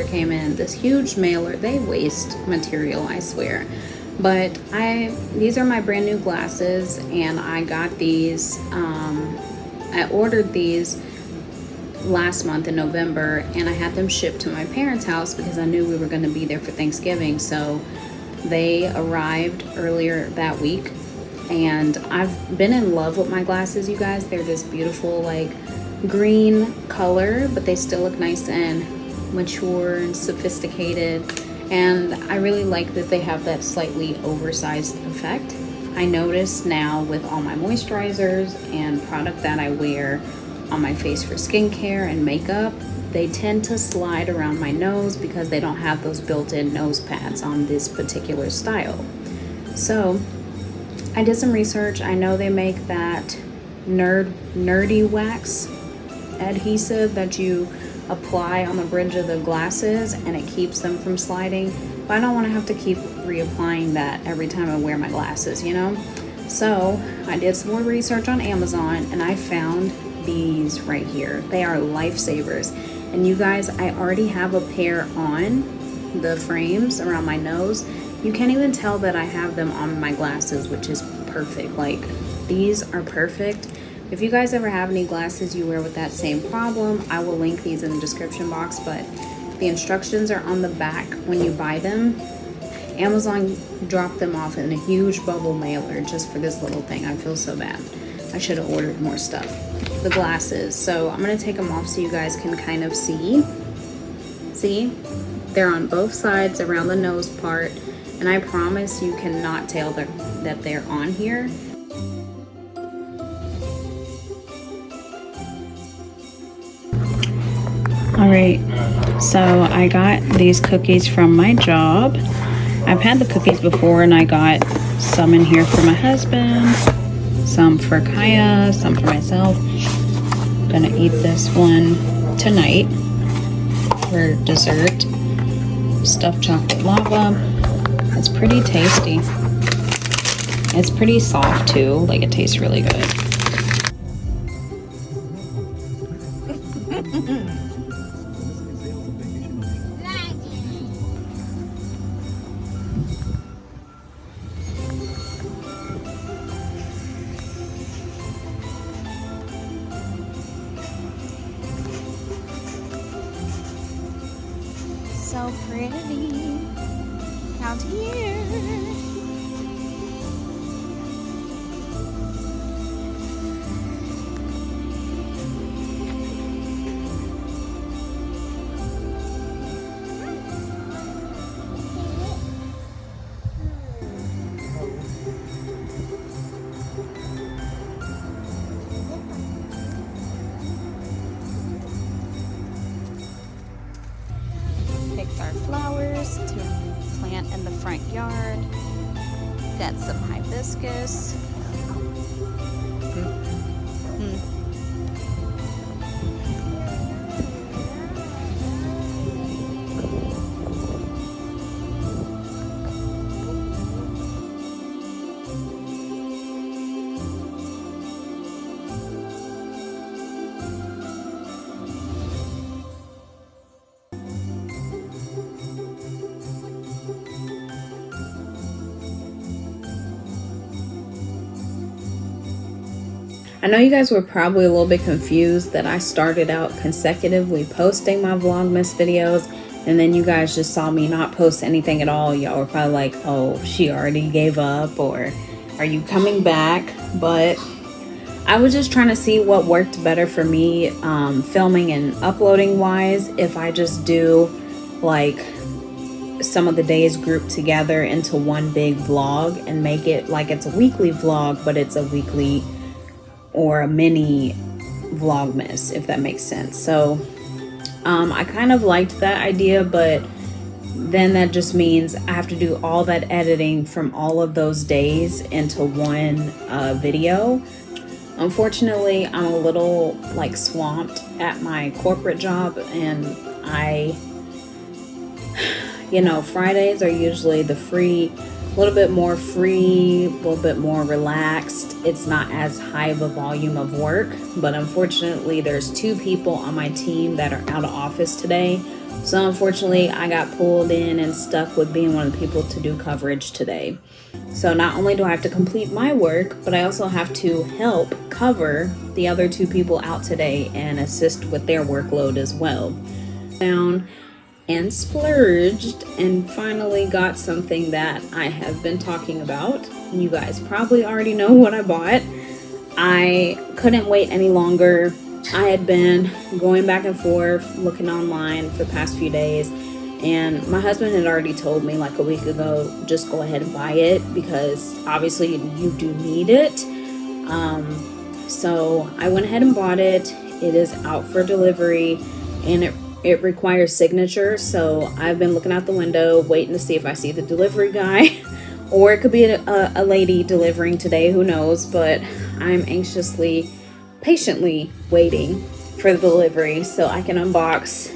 order came in, this huge mailer. They waste material, I swear. But these are my brand new glasses, and I got these, I ordered these last month in November, and I had them shipped to my parents' house because I knew we were going to be there for Thanksgiving. So they arrived earlier that week, and I've been in love with my glasses, you guys. They're this beautiful like green color, but they still look nice and mature and sophisticated, and I really like that they have that slightly oversized effect. I notice now with all my moisturizers and product that I wear on my face for skincare and makeup, they tend to slide around my nose because they don't have those built-in nose pads on this particular style. So I did some research. I know they make that nerdy wax adhesive that you apply on the bridge of the glasses and it keeps them from sliding, but I don't want to have to keep reapplying that every time I wear my glasses, you know? So I did some more research on Amazon, and I found these right here. They are lifesavers. And you guys, I already have a pair on the frames around my nose. You can't even tell that I have them on my glasses, which is perfect. Like, these are perfect. If you guys ever have any glasses you wear with that same problem, I will link these in the description box, but the instructions are on the back when you buy them. Amazon dropped them off in a huge bubble mailer just for this little thing. I feel so bad. I should have ordered more stuff. The glasses. So I'm going to take them off so you guys can kind of see. See? They're on both sides around the nose part, and I promise you cannot tell that they're on here. Alright, so I got these cookies from my job. I've had the cookies before, and I got some in here for my husband, some for Kaya, some for myself. I'm gonna eat this one tonight for dessert. Stuffed chocolate lava. It's pretty tasty. It's pretty soft too, like it tastes really good. So pretty out here. Picked our flowers to plant in the front yard. Got some hibiscus. I know you guys were probably a little bit confused that I started out consecutively posting my Vlogmas videos, and then you guys just saw me not post anything at all. Y'all were probably like, oh, she already gave up, or are you coming back? But I was just trying to see what worked better for me, filming and uploading wise. If I just do like some of the days grouped together into one big vlog and make it like it's a weekly vlog, but it's a weekly or a mini Vlogmas, if that makes sense. So I kind of liked that idea, but then that just means I have to do all that editing from all of those days into one video. Unfortunately, I'm a little like swamped at my corporate job, and you know, Fridays are usually the free a little bit more free, a little bit more relaxed. It's not as high of a volume of work, but unfortunately there's 2 people on my team that are out of office today. So unfortunately I got pulled in and stuck with being one of the people to do coverage today. So not only do I have to complete my work, but I also have to help cover the other 2 people out today and assist with their workload as well. Down and splurged and finally got something that I have been talking about. You guys probably already know what I bought. I couldn't wait any longer. I had been going back and forth looking online for the past few days, and my husband had already told me like a week ago, just go ahead and buy it because obviously you do need it. So I went ahead and bought it. It is out for delivery and it requires signature, so I've been looking out the window waiting to see if I see the delivery guy or it could be a lady delivering today, who knows, but I'm anxiously, patiently waiting for the delivery so I can unbox